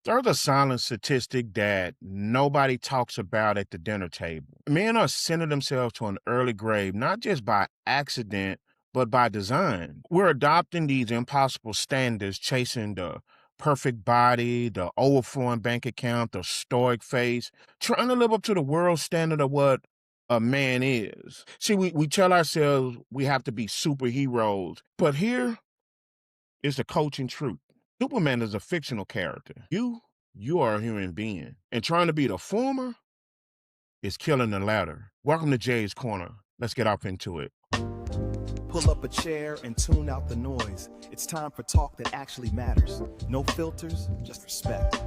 There's a silent statistic that nobody talks about at the dinner table. Men are sending themselves to an early grave, not just by accident, but by design. We're adopting these impossible standards, chasing the perfect body, the overflowing bank account, the stoic face, trying to live up to the world standard of what a man is. See, we tell ourselves we have to be superheroes, but here is the coaching truth. Superman is a fictional character. You are a human being. And trying to be the former is killing the latter. Welcome to Jay's Corner. Let's get off into it. Pull up a chair and tune out the noise. It's time for talk that actually matters. No filters, just respect.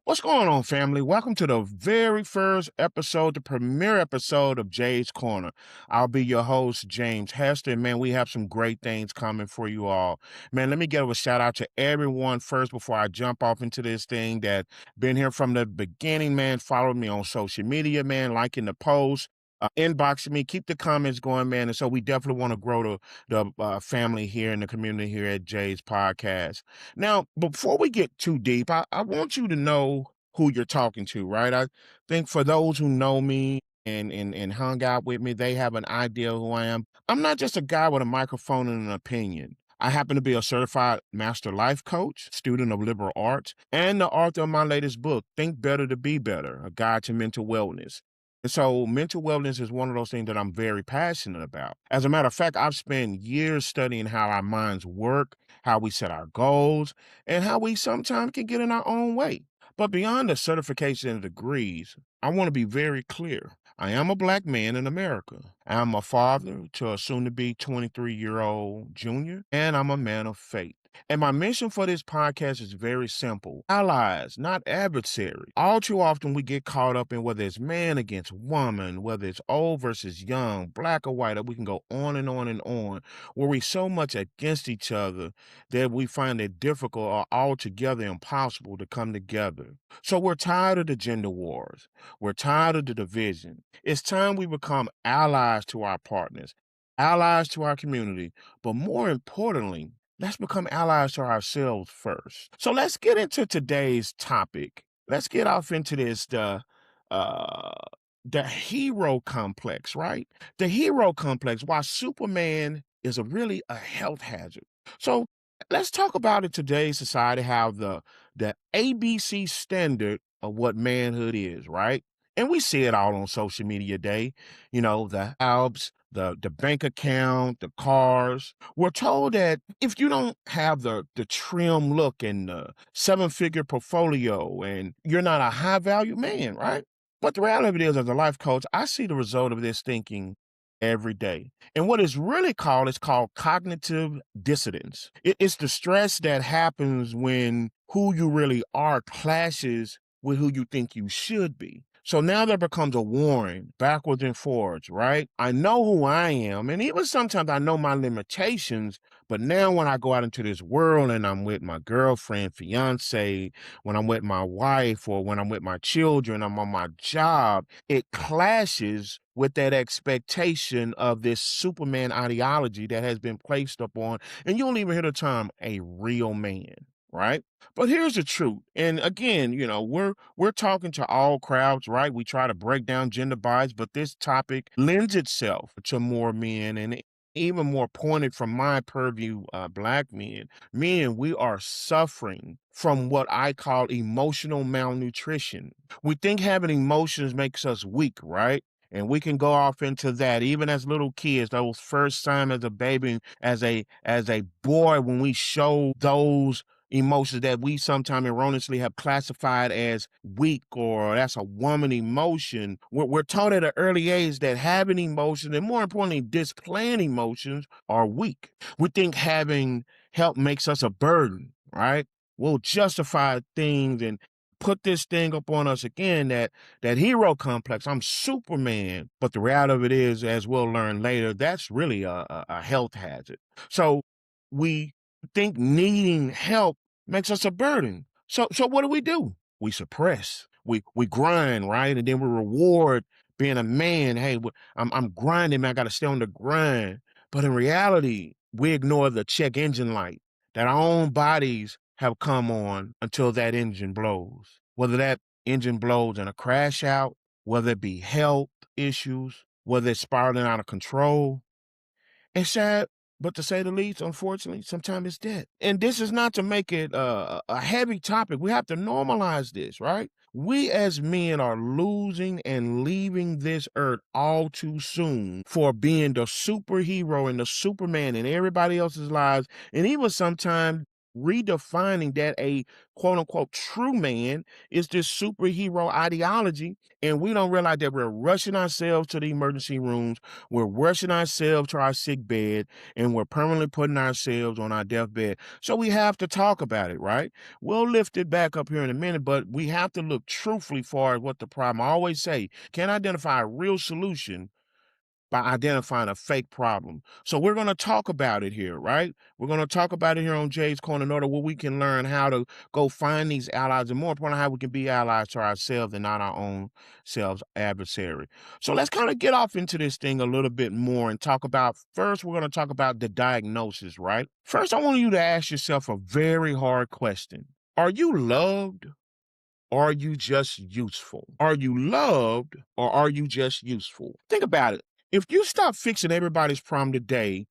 What's going on, family? Welcome to the very first episode, the premiere episode of Jay's Corner. I'll be your host, James Hester. And man, we have some great things coming for you all. Man, let me give a shout out to everyone first before I jump off into this thing that been here from the beginning, man. Follow me on social media, man, liking the post. Inboxing me, keep the comments going, man. And so we definitely want to grow the family here and the community here at Jay's Podcast. Now, before we get too deep, I want you to know who you're talking to, right? I think for those who know me and hung out with me, they have an idea who I am. I'm not just a guy with a microphone and an opinion. I happen to be a certified master life coach, student of liberal arts, and the author of my latest book, Think Better to Be Better, A Guide to Mental Wellness. And so mental wellness is one of those things that I'm very passionate about. As a matter of fact, I've spent years studying how our minds work, how we set our goals, and how we sometimes can get in our own way. But beyond the certification and degrees, I want to be very clear. I am a Black man in America. I'm a father to a soon-to-be 23-year-old junior, and I'm a man of faith. And my mission for this podcast is very simple. Allies, not adversaries. All too often we get caught up in whether it's man against woman, whether it's old versus young, black or white, we can go on and on and on, where we so much against each other that we find it difficult or altogether impossible to come together. So we're tired of the gender wars. We're tired of the division. It's time we become allies to our partners, allies to our community, but more importantly, let's become allies to ourselves first. So let's get into today's topic. Let's get off into this uh the hero complex, right? The hero complex, why Superman is really a health hazard. So let's talk about in today's society how the ABC standard of what manhood is, right? And we see it all on social media day, the Alps, the bank account, the cars. We're told that if you don't have the trim look and the seven-figure portfolio and you're not a high-value man, right? But the reality is, as a life coach, I see the result of this thinking every day. And what it's called cognitive dissonance. It's the stress that happens when who you really are clashes with who you think you should be. So now there becomes a warring backwards and forwards, right? I know who I am, and even sometimes I know my limitations, but now when I go out into this world and I'm with my girlfriend, fiance, when I'm with my wife or when I'm with my children, I'm on my job, it clashes with that expectation of this Superman ideology that has been placed upon, and you don't even hear the term a real man, right? But here's the truth. And again, we're talking to all crowds, right? We try to break down gender bias, but this topic lends itself to more men and even more pointed from my purview, Black men. Men, we are suffering from what I call emotional malnutrition. We think having emotions makes us weak, right? And we can go off into that even as little kids, those first time as a baby, as a boy, when we show those emotions that we sometimes erroneously have classified as weak or that's a woman emotion. We're taught at an early age that having emotions and more importantly, displaying emotions are weak. We think having help makes us a burden, right? We'll justify things and put this thing up on us again, that hero complex. I'm Superman. But the reality of it is, as we'll learn later, that's really a health hazard. So we think needing help makes us a burden. So what do? We suppress. We grind, right? And then we reward being a man. Hey, I'm grinding, man. I got to stay on the grind. But in reality, we ignore the check engine light. that our own bodies have come on until that engine blows. Whether that engine blows in a crash out, whether it be health issues, whether it's spiraling out of control. It's sad, but to say the least, unfortunately, sometimes it's dead. And this is not to make it a heavy topic. We have to normalize this, right? We as men are losing and leaving this earth all too soon for being the superhero and the Superman in everybody else's lives. And even sometimes redefining that a quote unquote true man is this superhero ideology. And we don't realize that we're rushing ourselves to the emergency rooms. We're rushing ourselves to our sick bed, and we're permanently putting ourselves on our deathbed. So we have to talk about it, right? We'll lift it back up here in a minute, but we have to look truthfully for what the problem. I always say, can't identify a real solution by identifying a fake problem. So we're going to talk about it here, right? We're going to talk about it here on Jay's Corner in order where we can learn how to go find these allies, and more importantly, how we can be allies to ourselves and not our own selves adversary. So let's kind of get off into this thing a little bit more and talk about, first, we're going to talk about the diagnosis, right? First, I want you to ask yourself a very hard question. Are you loved? Or are you just useful? Are you loved or are you just useful? Think about it. If you stop fixing everybody's problem today,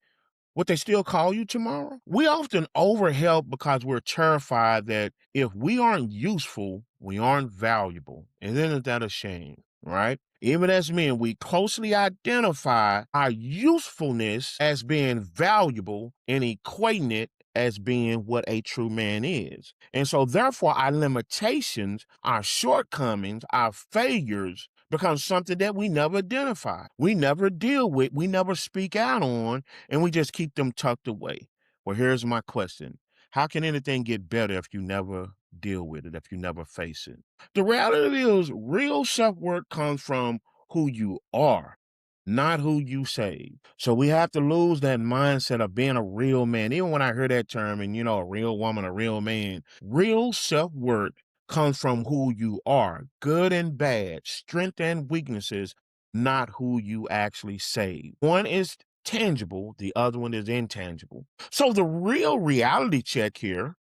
would they still call you tomorrow? We often overhelp because we're terrified that if we aren't useful, we aren't valuable. And isn't that a shame, right? Even as men, we closely identify our usefulness as being valuable and equating it as being what a true man is. And so therefore our limitations, our shortcomings, our failures become something that we never identify. We never deal with, we never speak out on, and we just keep them tucked away. Well, here's my question. How can anything get better if you never deal with it, if you never face it? The reality is real self-worth comes from who you are, not who you save. So we have to lose that mindset of being a real man. Even when I hear that term and, a real woman, a real man, real self-worth comes from who you are, good and bad, strength and weaknesses, not who you actually save. One is tangible, the other one is intangible. So the real reality check here,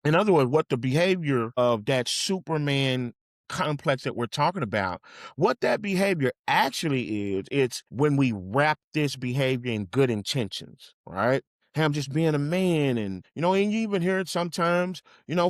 in other words, what the behavior of that Superman complex that we're talking about, what that behavior actually is, it's when we wrap this behavior in good intentions, right? Hey, I'm just being a man. And you even hear it sometimes,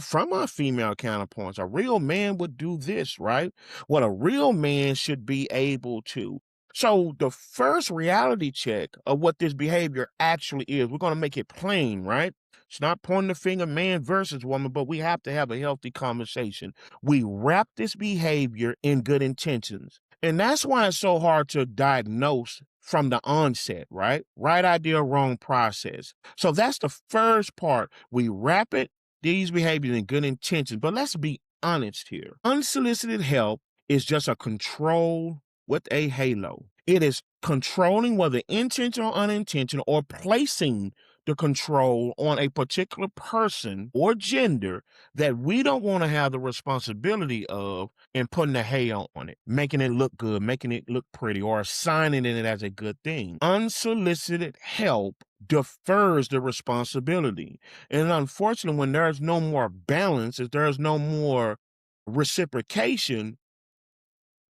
from our female counterparts. A real man would do this, right? What a real man should be able to. So the first reality check of what this behavior actually is, we're going to make it plain, right? It's not pointing the finger man versus woman, but we have to have a healthy conversation. We wrap this behavior in good intentions. And that's why it's so hard to diagnose from the onset, right? Right idea, wrong process. So that's the first part. We wrap these behaviors in good intentions. But let's be honest here. Unsolicited help is just a control with a halo. It is controlling, whether intentional or unintentional, or placing the control on a particular person or gender that we don't want to have the responsibility of, and putting a halo on it, making it look good, making it look pretty, or assigning it as a good thing. Unsolicited help defers the responsibility. And unfortunately, when there's no more balance, if there's no more reciprocation,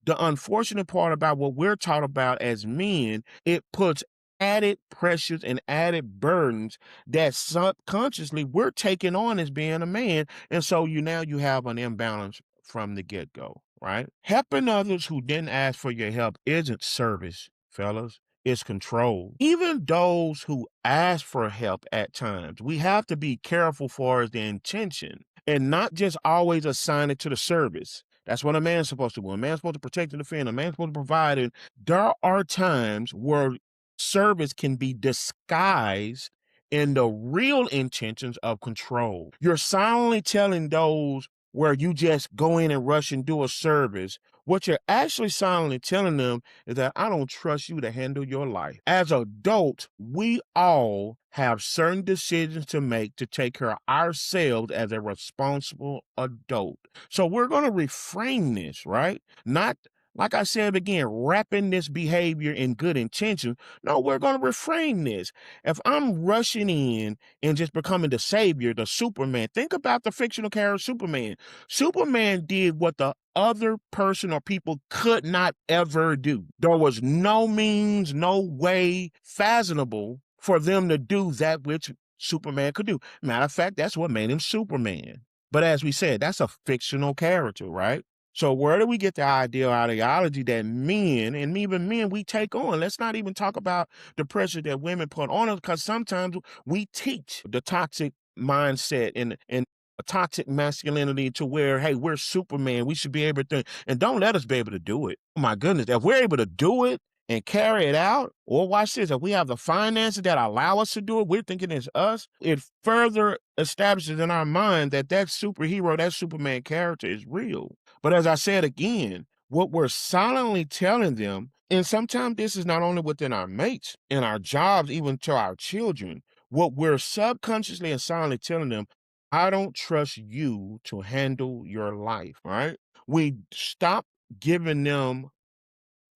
the unfortunate part about what we're taught about as men, it puts added pressures and added burdens that subconsciously we're taking on as being a man. And so you have an imbalance from the get-go, right? Helping others who didn't ask for your help isn't service, fellas. It's control. Even those who ask for help at times, we have to be careful for the intention and not just always assign it to the service. That's what a man's supposed to do. A man's supposed to protect and defend. A man's supposed to provide. And there are times where service can be disguised in the real intentions of control. You're silently telling those where you just go in and rush and do a service. What you're actually silently telling them is that I don't trust you to handle your life. As adults, we all have certain decisions to make to take care of ourselves as a responsible adult. So we're going to reframe this, right? Not Like I said again, wrapping this behavior in good intention. No, we're going to reframe this. If I'm rushing in and just becoming the savior, the Superman, think about the fictional character Superman. Superman did what the other person or people could not ever do. There was no means, no way fathomable for them to do that which Superman could do. Matter of fact, that's what made him Superman. But as we said, that's a fictional character, right? So where do we get the ideology that men, and even men, we take on? Let's not even talk about the pressure that women put on us, because sometimes we teach the toxic mindset and a toxic masculinity to where, hey, we're Superman. We should be able to, and don't let us be able to do it. Oh my goodness, if we're able to do it and carry it out, or watch this, if we have the finances that allow us to do it, we're thinking it's us. It further establishes in our mind that that superhero, that Superman character is real. But as I said again, what we're silently telling them, and sometimes this is not only within our mates, in our jobs, even to our children, what we're subconsciously and silently telling them, I don't trust you to handle your life, right? We stop giving them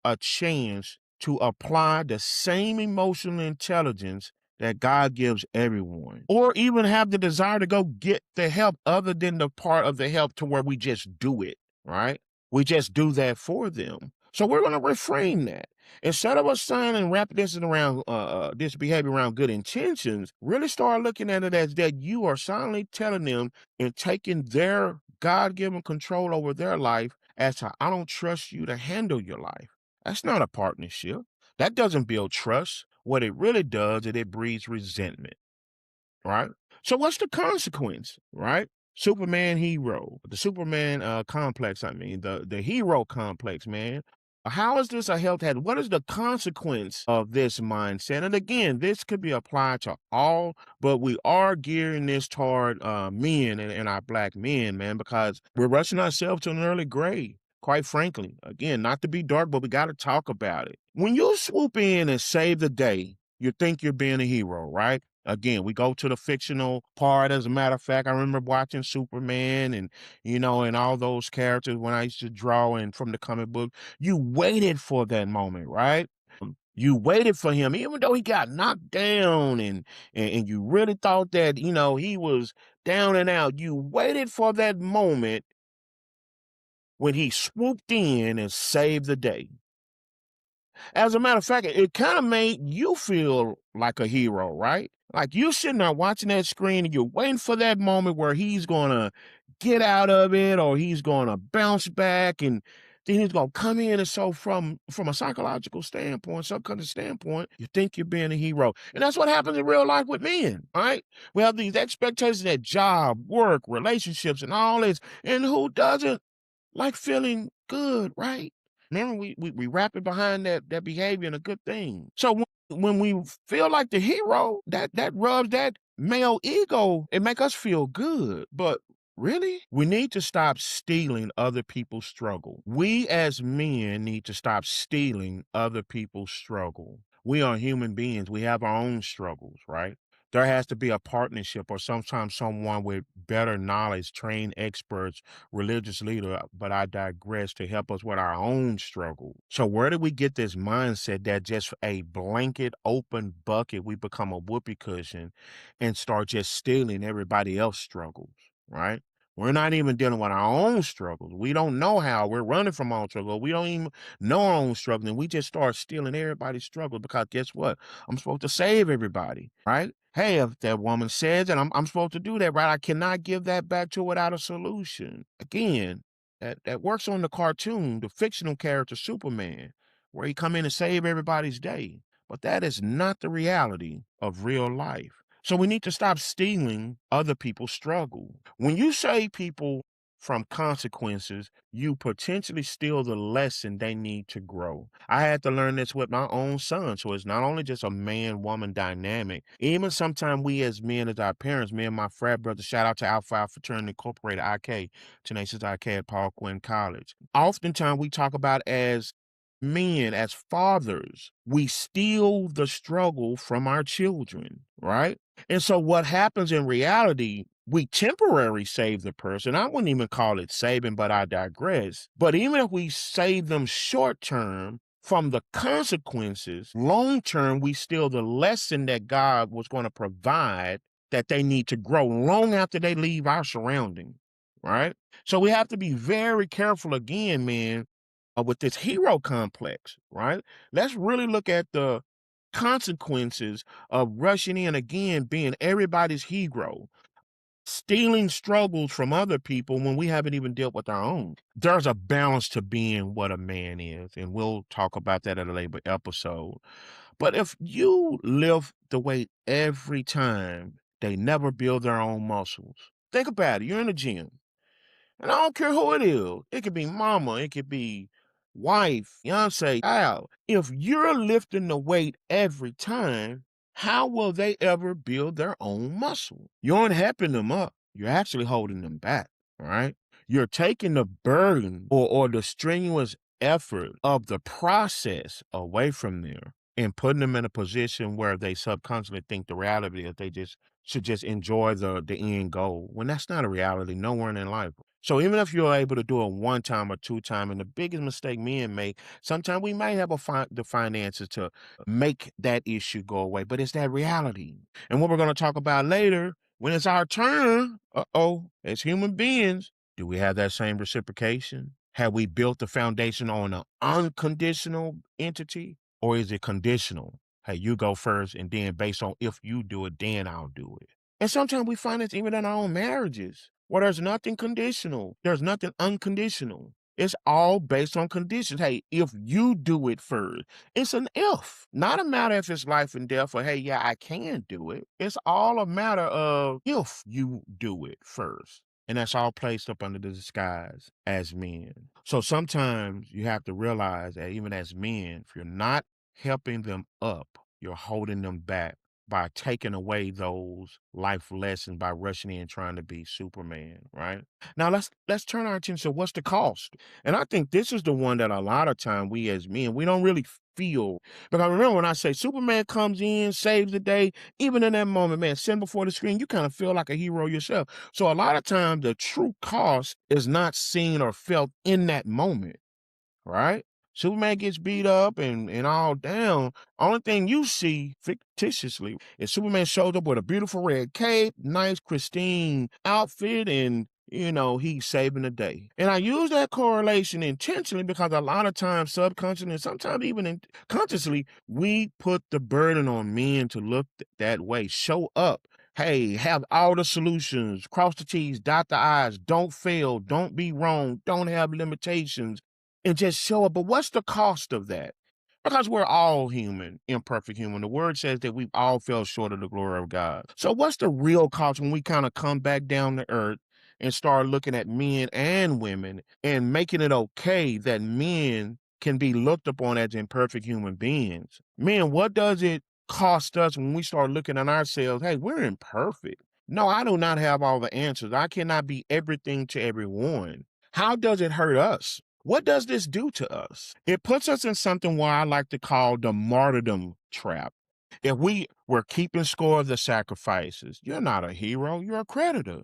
a chance to apply the same emotional intelligence that God gives everyone, or even have the desire to go get the help other than the part of the help to where we just do it, right? We just do that for them. So we're going to reframe that. Instead of us signing and wrapping this around this behavior around good intentions, really start looking at it as that you are silently telling them and taking their God-given control over their life as to, I don't trust you to handle your life. That's not a partnership. That doesn't build trust. What it really does is it breeds resentment, right? So what's the consequence, right? Superman hero, the Superman complex, I mean, the hero complex, man. How is this a health hazard? What is the consequence of this mindset? And again, this could be applied to all, but we are gearing this toward men and our black men, man, because we're rushing ourselves to an early grave. Quite frankly, again, not to be dark, but we got to talk about it. When you swoop in and save the day, you think you're being a hero, right? Again, we go to the fictional part. As a matter of fact, I remember watching Superman and all those characters when I used to draw and from the comic book. You waited for that moment, right? You waited for him, even though he got knocked down and you really thought that, he was down and out. You waited for that moment when he swooped in and saved the day. As a matter of fact, it kind of made you feel like a hero, right? Like you sitting there watching that screen and you're waiting for that moment where he's gonna get out of it or he's gonna bounce back and then he's gonna come in. And so from a psychological standpoint, subconscious standpoint, you think you're being a hero. And that's what happens in real life with men, right? We have these expectations at job, work, relationships, and all this. And who doesn't like feeling good, right? Remember, we wrap it behind that behavior and a good thing. So when we feel like the hero, that rubs that male ego and make us feel good. But really, we need to stop stealing other people's struggle. We as men need to stop stealing other people's struggle. We are human beings. We have our own struggles, right? There has to be a partnership or sometimes someone with better knowledge, trained experts, religious leader, but I digress, to help us with our own struggle. So where do we get this mindset that just a blanket open bucket, we become a whoopee cushion and start just stealing everybody else's struggles, right? We're not even dealing with our own struggles. We don't know how. We're running from our own struggle. We don't even know our own struggle. And we just start stealing everybody's struggle because guess what? I'm supposed to save everybody, right? Hey, if that woman says that I'm supposed to do that, right? I cannot give that back to her without a solution. Again, that works on the cartoon, the fictional character Superman, where he come in and save everybody's day. But that is not the reality of real life. So we need to stop stealing other people's struggle. When you save people from consequences, you potentially steal the lesson they need to grow. I had to learn this with my own son. So it's not only just a man-woman dynamic. Even sometimes we as men, as our parents, me and my frat brother, shout out to Alpha Phi Fraternity Incorporated, IK, Tenacious IK at Paul Quinn College. Oftentimes we talk about as men, as fathers, we steal the struggle from our children, right? And so what happens in reality, we temporarily save the person. I wouldn't even call it saving, but I digress. But even if we save them short term from the consequences, long term, we still the lesson that God was going to provide that they need to grow long after they leave our surrounding, right? So we have to be very careful again, man, with this hero complex, right? Let's really look at the consequences of rushing in again, being everybody's hero, stealing struggles from other people when we haven't even dealt with our own. There's a balance to being what a man is, and we'll talk about that in a later episode. But if you lift the weight every time, they never build their own muscles. Think about it. You're in the gym. And I don't care who it is. It could be mama, it could be wife, fiance, child. If you're lifting the weight every time, how will they ever build their own muscle? You aren't helping them up. You're actually holding them back, right? You're taking the burden or the strenuous effort of the process away from them and putting them in a position where they subconsciously think the reality is they just should just enjoy the end goal, when that's not a reality nowhere in life. So even if you're able to do it one time or two time, and the biggest mistake men make, sometimes we might have the finances to make that issue go away, but it's that reality. And what we're going to talk about later, when it's our turn, as human beings, do we have that same reciprocation? Have we built the foundation on an unconditional entity, or is it conditional? Hey, you go first, and then based on if you do it, then I'll do it. And sometimes we find it even in our own marriages, where there's nothing conditional. There's nothing unconditional. It's all based on conditions. Hey, if you do it first, it's an if, not a matter if it's life and death or, hey, yeah, I can do it. It's all a matter of if you do it first. And that's all placed up under the disguise as men. So sometimes you have to realize that even as men, if you're not helping them up, you're holding them back by taking away those life lessons by rushing in trying to be Superman, right? Now let's turn our attention to what's the cost. And I think this is the one that a lot of time we as men, we don't really feel. Because remember when I say Superman comes in, saves the day, even in that moment, man, sitting before the screen, you kind of feel like a hero yourself. So a lot of times the true cost is not seen or felt in that moment, right? Superman gets beat up and all down. Only thing you see fictitiously is Superman shows up with a beautiful red cape, nice pristine outfit, and he's saving the day. And I use that correlation intentionally because a lot of times subconsciously and sometimes even consciously, we put the burden on men to look that way, show up. Hey, have all the solutions, cross the T's, dot the I's, don't fail, don't be wrong, don't have limitations, and just show up. But what's the cost of that? Because we're all human, imperfect human. The word says that we all fell short of the glory of God. So what's the real cost when we kind of come back down to earth and start looking at men and women and making it okay that men can be looked upon as imperfect human beings? Men, what does it cost us when we start looking at ourselves? Hey, we're imperfect. No, I do not have all the answers. I cannot be everything to everyone. How does it hurt us? What does this do to us? It puts us in something what I like to call the martyrdom trap. If we were keeping score of the sacrifices, you're not a hero, you're a creditor.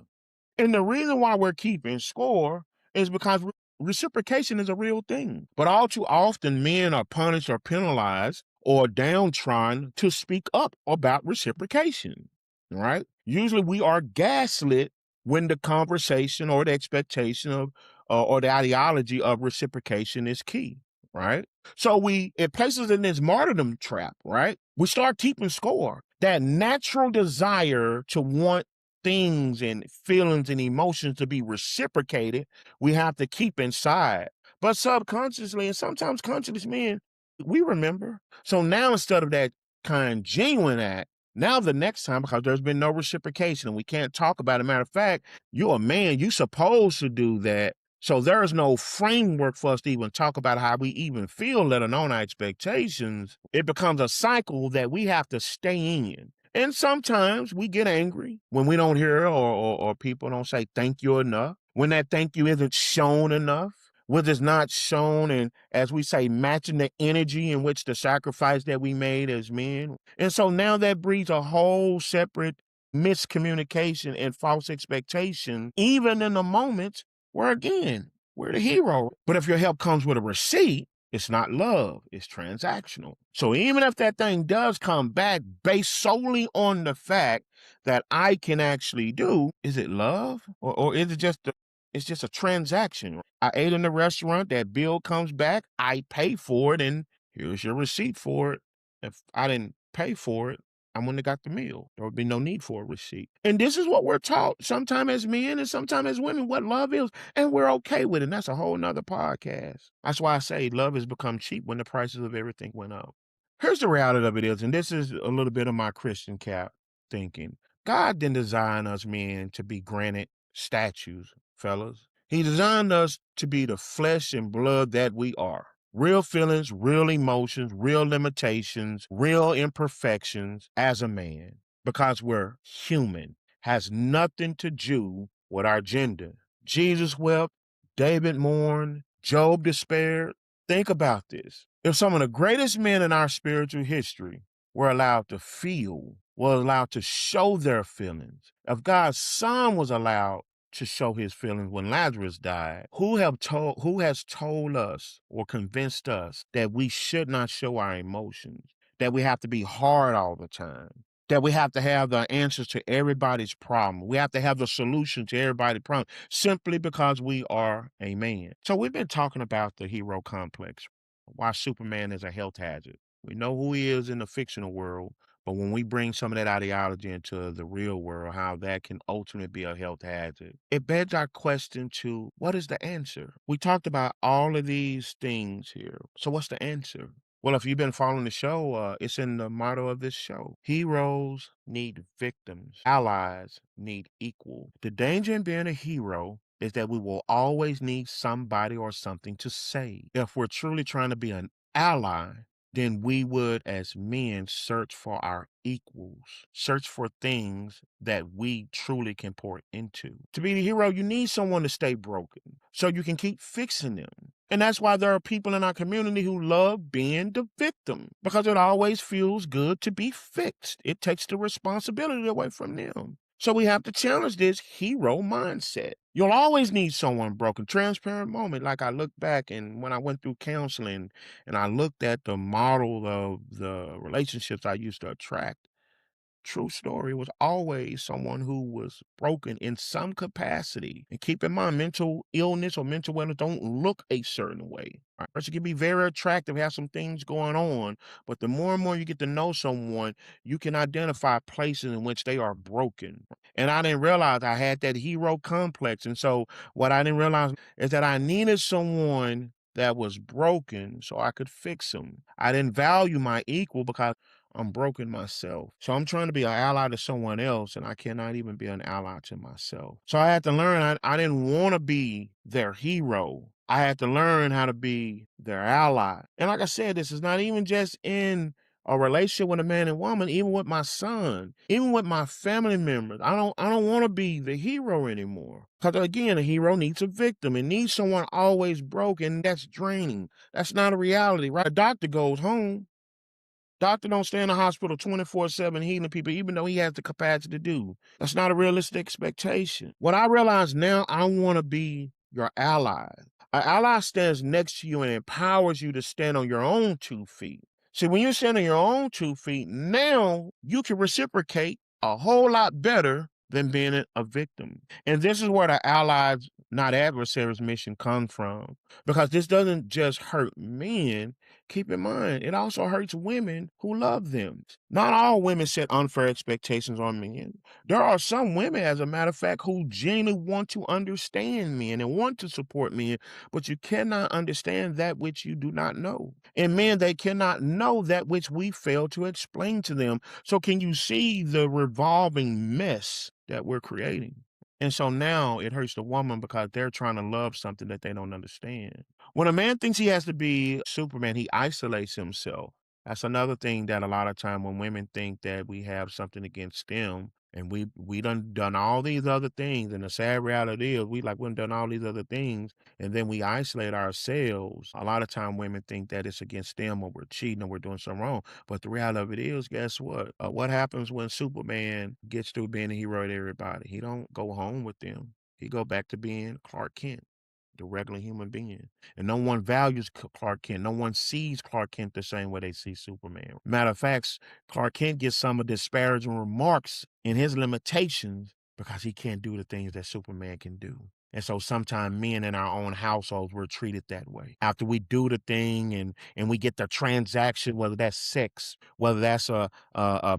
And the reason why we're keeping score is because reciprocation is a real thing. But all too often, men are punished or penalized or downtrodden to speak up about reciprocation, right? Usually we are gaslit when the conversation or the expectation of or the ideology of reciprocation is key, right? So it places us in this martyrdom trap, right? We start keeping score. That natural desire to want things and feelings and emotions to be reciprocated, we have to keep inside. But subconsciously and sometimes consciously, man, we remember. So now instead of that kind genuine act, now the next time, because there's been no reciprocation and we can't talk about it. Matter of fact, you're a man, you're supposed to do that. So there is no framework for us to even talk about how we even feel, let alone our expectations. It becomes a cycle that we have to stay in. And sometimes we get angry when we don't hear or people don't say thank you enough, when that thank you isn't shown enough, when it's not shown and, as we say, matching the energy in which the sacrifice that we made as men. And so now that breeds a whole separate miscommunication and false expectation, even in the moments where, again, we're the hero. But if your help comes with a receipt, it's not love, it's transactional. So even if that thing does come back based solely on the fact that I can actually do, is it love? Or is it just it's just a transaction? I ate in the restaurant, that bill comes back, I pay for it, and here's your receipt for it. If I didn't pay for it, I wouldn't have got the meal. There would be no need for a receipt. And this is what we're taught, sometimes as men and sometimes as women, what love is, and we're okay with it. And that's a whole nother podcast. That's why I say love has become cheap when the prices of everything went up. Here's the reality of it is, and this is a little bit of my Christian cap thinking. God didn't design us men to be granite statues, fellas. He designed us to be the flesh and blood that we are. Real feelings, real emotions, real limitations, real imperfections as a man, because we're human, has nothing to do with our gender. Jesus wept, David mourned, Job despaired. Think about this. If some of the greatest men in our spiritual history were allowed to feel, were allowed to show their feelings, if God's son was allowed to show his feelings when Lazarus died, who has told us or convinced us that we should not show our emotions, that we have to be hard all the time, that we have to have the answers to everybody's problem, we have to have the solution to everybody's problem, simply because we are a man? So we've been talking about the hero complex, why Superman is a health hazard. We know who he is in the fictional world, but when we bring some of that ideology into the real world, how that can ultimately be a health hazard, it begs our question to what is the answer? We talked about all of these things here. So what's the answer? Well, if you've been following the show, it's in the motto of this show. Heroes need victims. Allies need equal. The danger in being a hero is that we will always need somebody or something to save. If we're truly trying to be an ally, then we would, as men, search for our equals, search for things that we truly can pour into. To be the hero, you need someone to stay broken so you can keep fixing them. And that's why there are people in our community who love being the victim, because it always feels good to be fixed. It takes the responsibility away from them. So we have to challenge this hero mindset. You'll always need someone broken. Transparent moment. Like I look back and when I went through counseling and I looked at the model of the relationships I used to attract, true story, was always someone who was broken in some capacity. And keep in mind, mental illness or mental wellness don't look a certain way. A person can be very attractive, have some things going on, but the more and more you get to know someone, you can identify places in which they are broken. And I didn't realize I had that hero complex. And so what I didn't realize is that I needed someone that was broken so I could fix them. I didn't value my equal because I'm broken myself. So I'm trying to be an ally to someone else, and I cannot even be an ally to myself. So I had to learn I didn't want to be their hero. I had to learn how to be their ally. And like I said, this is not even just in a relationship with a man and woman, even with my son, even with my family members. I don't want to be the hero anymore. Because again, a hero needs a victim. It needs someone always broken. That's draining. That's not a reality, right? A doctor goes home. Doctor don't stay in the hospital 24/7 healing people, even though he has the capacity to do. That's not a realistic expectation. What I realize now, I want to be your ally. An ally stands next to you and empowers you to stand on your own 2 feet. See, when you stand on your own 2 feet, now you can reciprocate a whole lot better than being a victim. And this is where the allies, not adversaries mission comes from. Because this doesn't just hurt men. Keep in mind, it also hurts women who love them. Not all women set unfair expectations on men. There are some women, as a matter of fact, who genuinely want to understand men and want to support men, but you cannot understand that which you do not know. And men, they cannot know that which we fail to explain to them. So can you see the revolving mess that we're creating? And so now it hurts the woman because they're trying to love something that they don't understand. When a man thinks he has to be Superman, he isolates himself. That's another thing that a lot of time when women think that we have something against them, And we done all these other things, and the sad reality is we done all these other things, and then we isolate ourselves. A lot of time women think that it's against them or we're cheating or we're doing something wrong. But the reality of it is, guess what? What happens when Superman gets through being a hero to everybody? He don't go home with them. He go back to being Clark Kent, the regular human being. And no one values Clark Kent. No one sees Clark Kent the same way they see Superman. Matter of fact, Clark Kent gets some of disparaging remarks in his limitations because he can't do the things that Superman can do. And so sometimes men in our own households, we're treated that way. After we do the thing and we get the transaction, whether that's sex, whether that's a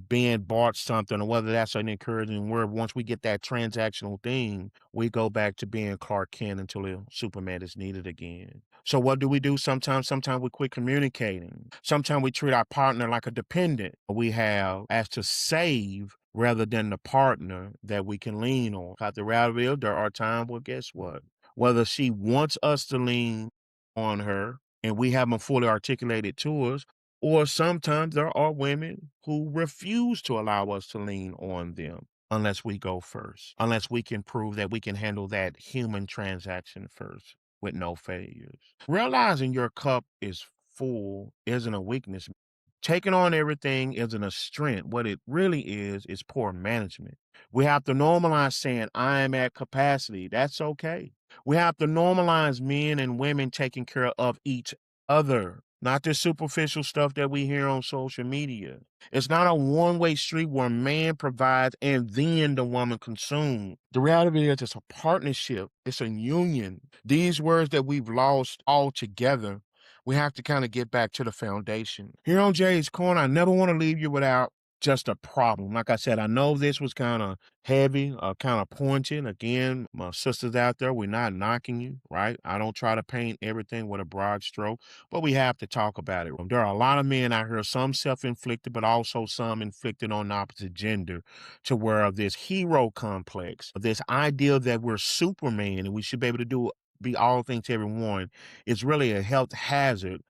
being bought something, or whether that's an encouraging word, once we get that transactional thing, we go back to being Clark Kent until Superman is needed again. So what do we do sometimes? Sometimes we quit communicating. Sometimes we treat our partner like a dependent we have as to save rather than the partner that we can lean on. Because the reality is there are times, well, guess what? Whether she wants us to lean on her and we haven't fully articulated to us, or sometimes there are women who refuse to allow us to lean on them unless we go first, unless we can prove that we can handle that human transaction first with no failures. Realizing your cup is full isn't a weakness. Taking on everything isn't a strength. What it really is poor management. We have to normalize saying, I am at capacity. That's okay. We have to normalize men and women taking care of each other, not the superficial stuff that we hear on social media. It's not a one-way street where man provides and then the woman consumes. The reality is it's a partnership. It's a union. These words that we've lost altogether, we have to kind of get back to the foundation. Here on Jay's Corner, I never want to leave you without just a problem. Like I said, I know this was kind of heavy, kind of pointed. Again, my sisters out there, we're not knocking you, right? I don't try to paint everything with a broad stroke, but we have to talk about it. There are a lot of men out here, some self-inflicted, but also some inflicted on the opposite gender, to where this hero complex, this idea that we're Superman and we should be able to be all things to everyone, is really a health hazard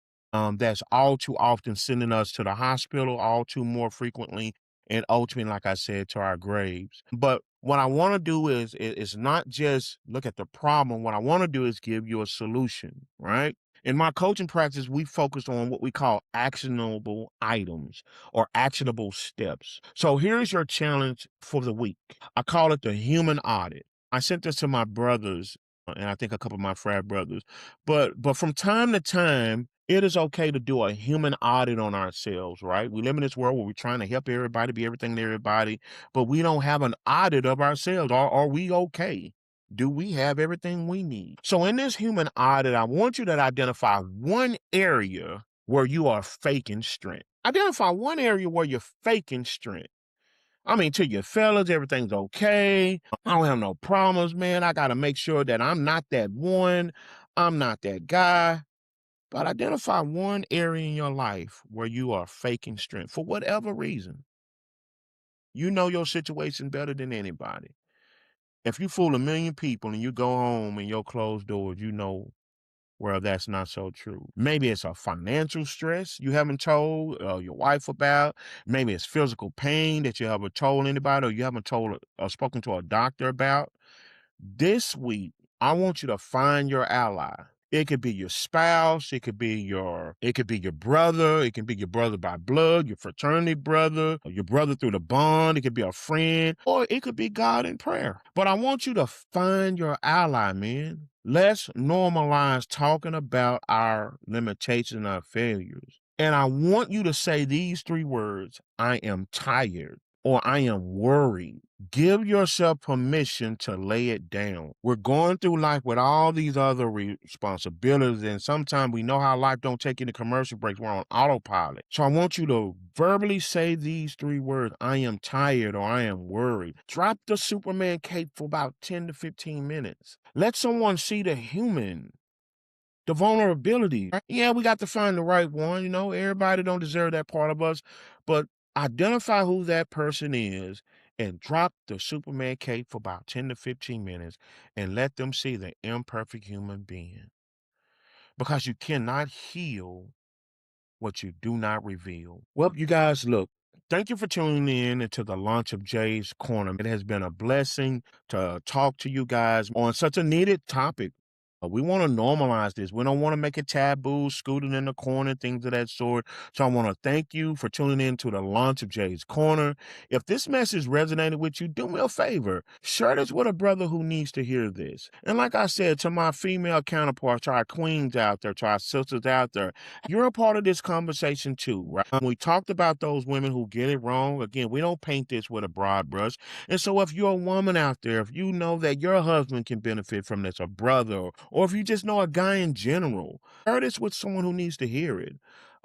that's all too often sending us to the hospital, all too more frequently, and ultimately, like I said, to our graves. But what I want to do is not just look at the problem. What I want to do is give you a solution, right? In my coaching practice, we focus on what we call actionable items or actionable steps. So here's your challenge for the week. I call it the human audit. I sent this to my brothers and I think a couple of my frat brothers. But from time to time, it is okay to do a human audit on ourselves, right? We live in this world where we're trying to help everybody, be everything to everybody, but we don't have an audit of ourselves. Are we okay? Do we have everything we need? So in this human audit, I want you to identify one area where you are faking strength. Identify one area where you're faking strength. I mean, to your fellas, everything's okay. I don't have no problems, man. I got to make sure that I'm not that one. I'm not that guy. But identify one area in your life where you are faking strength for whatever reason. You know your situation better than anybody. If you fool a million people and you go home and your closed doors, you know where that's not so true. Maybe it's a financial stress you haven't told your wife about. Maybe it's physical pain that you haven't told anybody or you haven't told or spoken to a doctor about. This week, I want you to find your ally. It could be your spouse, it could be your brother, it can be your brother by blood, your fraternity brother, or your brother through the bond, it could be a friend, or it could be God in prayer. But I want you to find your ally, man. Let's normalize talking about our limitations and our failures. And I want you to say these three words: I am tired, or I am worried. Give yourself permission to lay it down. We're going through life with all these other responsibilities, and sometimes we know how life don't take any commercial breaks. We're on autopilot. So I want you to verbally say these three words: I am tired, or I am worried. Drop the Superman cape for about 10 to 15 minutes. Let someone see the human, the vulnerability. Right? Yeah, we got to find the right one. Everybody don't deserve that part of us, but identify who that person is and drop the Superman cape for about 10 to 15 minutes and let them see the imperfect human being. Because you cannot heal what you do not reveal. Well, you guys, look, Thank you for tuning in into the launch of Jay's Corner. It has been a blessing to talk to you guys on such a needed topic. We want to normalize this. We don't want to make it taboo, scooting in the corner, things of that sort. So I want to thank you for tuning in to the launch of Jay's Corner. If this message resonated with you, do me a favor. Share this with a brother who needs to hear this. And like I said, to my female counterparts, to our queens out there, to our sisters out there, you're a part of this conversation too, right? We talked about those women who get it wrong. Again, we don't paint this with a broad brush. And so if you're a woman out there, if you know that your husband can benefit from this, a brother, or if you just know a guy in general, share this with someone who needs to hear it.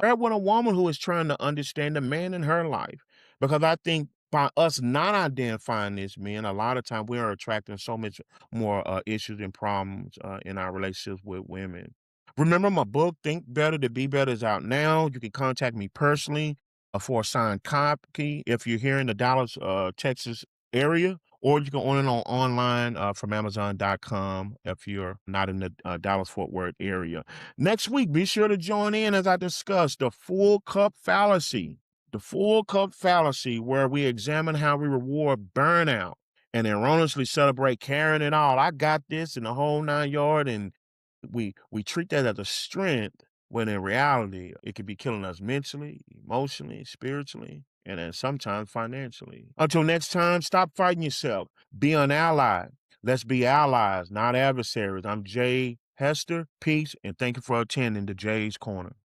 Share it with a woman who is trying to understand the man in her life. Because I think by us not identifying this man, a lot of time we are attracting so much more issues and problems in our relationships with women. Remember, my book, Think Better to Be Better, is out now. You can contact me personally for a signed copy if you're here in the Dallas, Texas area, or you can order it online from Amazon.com if you're not in the Dallas Fort Worth area. Next week, be sure to join in as I discuss the full cup fallacy. The full cup fallacy, where we examine how we reward burnout and erroneously celebrate carrying it all. I got this in the whole 9 yard, and we treat that as a strength when in reality it could be killing us mentally, emotionally, spiritually, and then sometimes financially. Until next time, stop fighting yourself. Be an ally. Let's be allies, not adversaries. I'm Jay Hester. Peace, and thank you for attending to Jay's Corner.